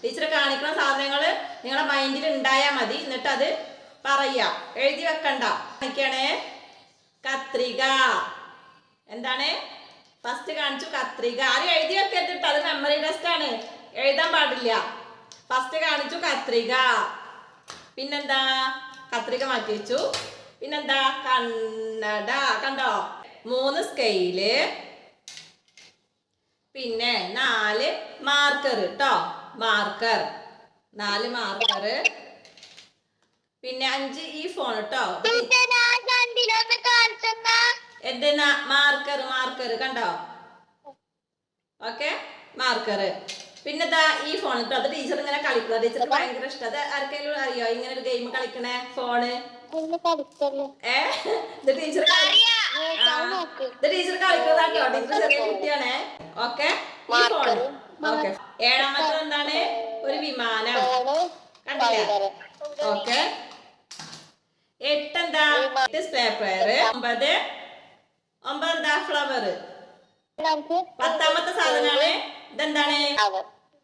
Teacher കാണിക്കുന്ന സാധനങ്ങൾ നിങ്ങളുടെ മൈൻഡിൽ ഉണ്ടായാൽ മതി. എന്നിട്ട് അത് പറയാ, എഴുതി വെക്കണ്ട. കാണിക്കണേ, കത്രിക. എന്താണ്? ഫസ്റ്റ് കാണിച്ചു കത്രിക. ആരും എഴുതി വെക്കരുത്, അത് മെമ്മറി ടെസ്റ്റ് ആണ്, എഴുതാൻ പാടില്ല. ഫസ്റ്റ് കാണിച്ചു കത്രിക. പിന്നെന്താ? കത്രിക മാറ്റി വെച്ചു. പിന്നെന്താ? കണ്ണട. കണ്ടോ? 3 സ്കെയില്, പിന്നെ 4 മാർക്കർ കേട്ടോ. മാർക്കർ 4 മാർക്കർ, പിന്നെ 5 ഈ ഫോൺ കേട്ടോ. എന്റെ മാർക്കർ മാർക്കർ കണ്ടോ? Okay, marker. പിന്നെന്താ? ഈ ഫോൺ കേട്ടോ. അത് ടീച്ചർ ഇങ്ങനെ കളിക്കുക, ടീച്ചർക്ക് ഭയങ്കര ഇഷ്ടം. അത് ആർക്കെങ്കിലും അറിയോ ഇങ്ങനെ ഒരു ഗെയിം കളിക്കണേ? ഫോണ് ഇത് ടീച്ചർ കളിക്കുന്നതാട്ടോ. ടീച്ചർ ചെറിയ കുട്ടിയാണേ. ഓക്കെ, ഈ ഫോൺ. ഓക്കെ, 7ാമത്തെ എന്താണ്? ഒരു വിമാനം. കണ്ടില്ലേ? ഓക്കെ, 8 എന്താ? പേപ്പർ. 9 എന്താ? ഫ്ലവർ. 10ാമത്തെ സാധനമാണ് ഇതെന്താണ്?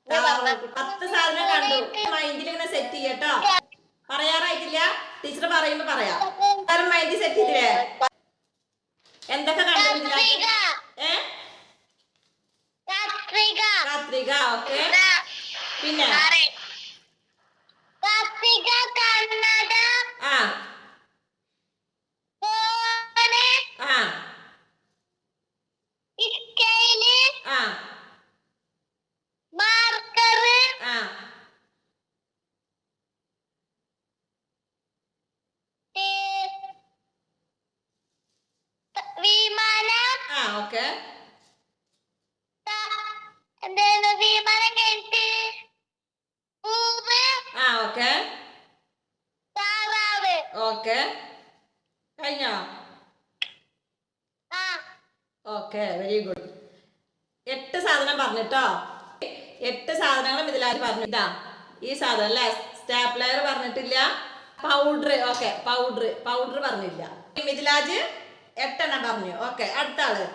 10 സാധനം കണ്ടു. മൈൻഡിൽ ഇങ്ങനെ സെറ്റ് ചെയ്യട്ടോ. പറയാറായിട്ടില്ല, ടീച്ചർ പറയുമ്പോ പറയാം. മൈൻഡിൽ സെറ്റ് ചെയ്തില്ലേ? എന്തൊക്കെ കണ്ടു? കത്രിക. ഓക്കെ, പിന്നെ ആ ആ ആ ഓക്കെ. ഓക്കെ ഓക്കെ, കഴിഞ്ഞോ? Okay, very good. 8 സാധനം പറഞ്ഞിട്ടോ. 8 സാധനങ്ങളും ഇതിലാരും പറഞ്ഞിട്ടാ. ഈ സാധനം അല്ലേ? സ്റ്റാപ്ലർ പറഞ്ഞിട്ടില്ല. പൗഡർ. ഓക്കെ, പൗഡർ പറഞ്ഞില്ല. മിഥിലാജ് 8 എണ്ണം പറഞ്ഞു. ഓക്കെ, അടുത്ത ആള്.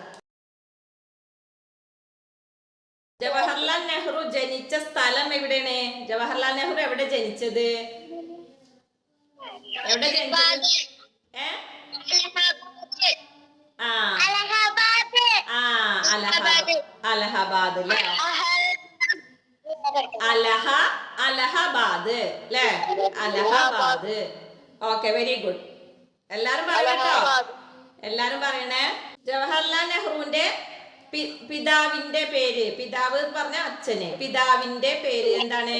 ജവഹർലാൽ നെഹ്റു ജനിച്ച സ്ഥലം എവിടെയാണ്? ജവഹർലാൽ നെഹ്റു എവിടെ ജനിച്ചത്? എവിടെ ജനിച്ചത്? അലഹബാദ് അല്ലേ? അലഹബാദ് അല്ലേ? അലഹബാദ്. Okay, very good. എല്ലാരും പറയട്ടോ, എല്ലാരും പറയണേ. ജവഹർലാൽ നെഹ്റുവിന്റെ പിതാവിന്റെ പേര്. പിതാവ് പറഞ്ഞ അച്ഛന്. പിതാവിന്റെ പേര് എന്താണ്?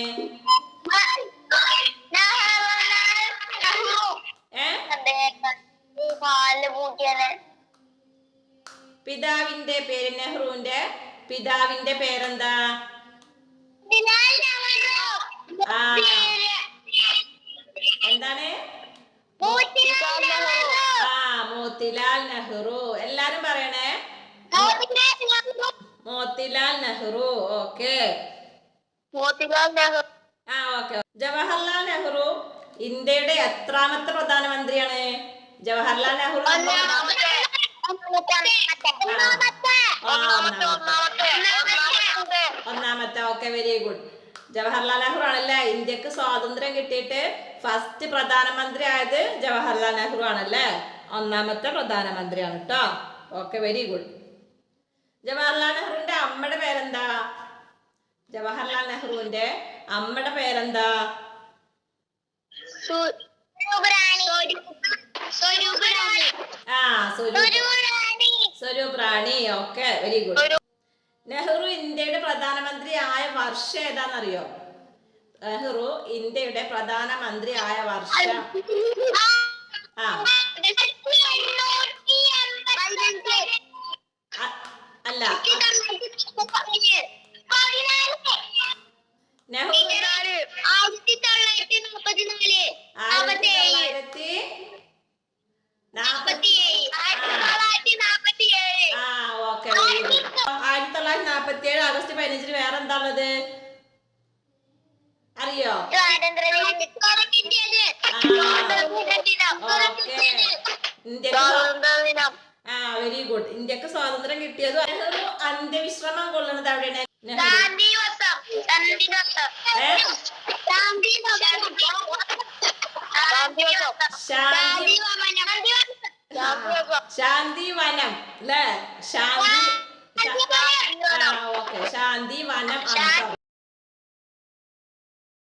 പിതാവിന്റെ പേര്, നെഹ്റുവിന്റെ പിതാവിന്റെ പേരെന്താ? എന്താണ്? മോത്തിലാൽ നെഹ്റു. എല്ലാരും പറയണേ, മോത്തിലാൽ നെഹ്റു. ഓക്കെ, മോത്തിലാൽ നെഹ്റു. ഓക്കെ. ജവഹർലാൽ നെഹ്റു ഇന്ത്യയുടെ എത്രാമത്തെ പ്രധാനമന്ത്രിയാണ്? ജവഹർലാൽ നെഹ്റു ഒന്നാമത്തെ. Okay, very good. Jawaharlal Nehru ആണല്ലേ ഇന്ത്യക്ക് സ്വാതന്ത്ര്യം കിട്ടിയിട്ട് ഫസ്റ്റ് പ്രധാനമന്ത്രി ആയത്. ജവഹർലാൽ നെഹ്റു ആണല്ലേ ഒന്നാമത്തെ പ്രധാനമന്ത്രിയാണ് കേട്ടോ. Okay, very good. ജവഹർലാൽ നെഹ്റുവിന്റെ അമ്മയുടെ പേരെന്താ? ജവഹർലാൽ നെഹ്റുവിന്റെ അമ്മയുടെ പേരെന്താ? Swarup Rani. Okay, very good. Nehru ഇന്ത്യയുടെ പ്രധാനമന്ത്രി ആയ വർഷം ഏതാണെന്നറിയോ? നെഹ്റു ഇന്ത്യയുടെ പ്രധാനമന്ത്രി ആയ വർഷം അല്ല, നെഹ്റു 1947 ആഗസ്റ്റ് 15 വേറെ എന്താ ഉള്ളത് അറിയോ? Very good. ഇന്ത്യക്ക് സ്വാതന്ത്ര്യം കിട്ടിയത്. നെഹ്റു അന്ത്യവിശ്രമം കൊള്ളുന്നത് എവിടെയാണ്? ഏ? ശാന്തി ശാന്തി വനം അല്ലേ? ശാന്തി ഓക്കെ. ശാന്തി വനം അന്തർ.